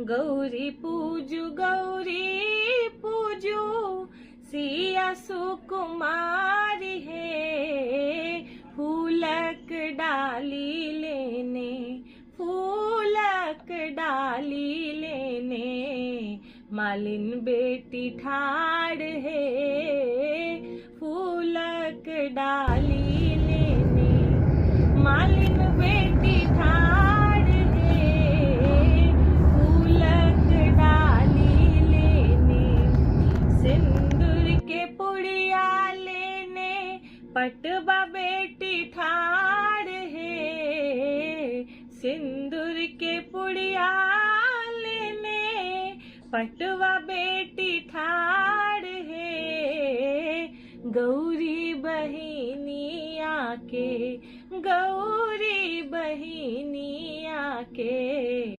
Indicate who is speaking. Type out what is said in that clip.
Speaker 1: गौरी पूजू सिया सुकुमारी है। फूलक डाली लेने मालिन बेटी ठाड़ है। फूलक डाली लेने मालिन बेटी ठाड़ है। फूलक डाली लेने सिंदूर के पुड़िया लेने पटवा बेटी ठाड़ है। सिंदूर के पुड़िया लेने पटवा बेटी ठाड़ है। गौरी बहिनी आके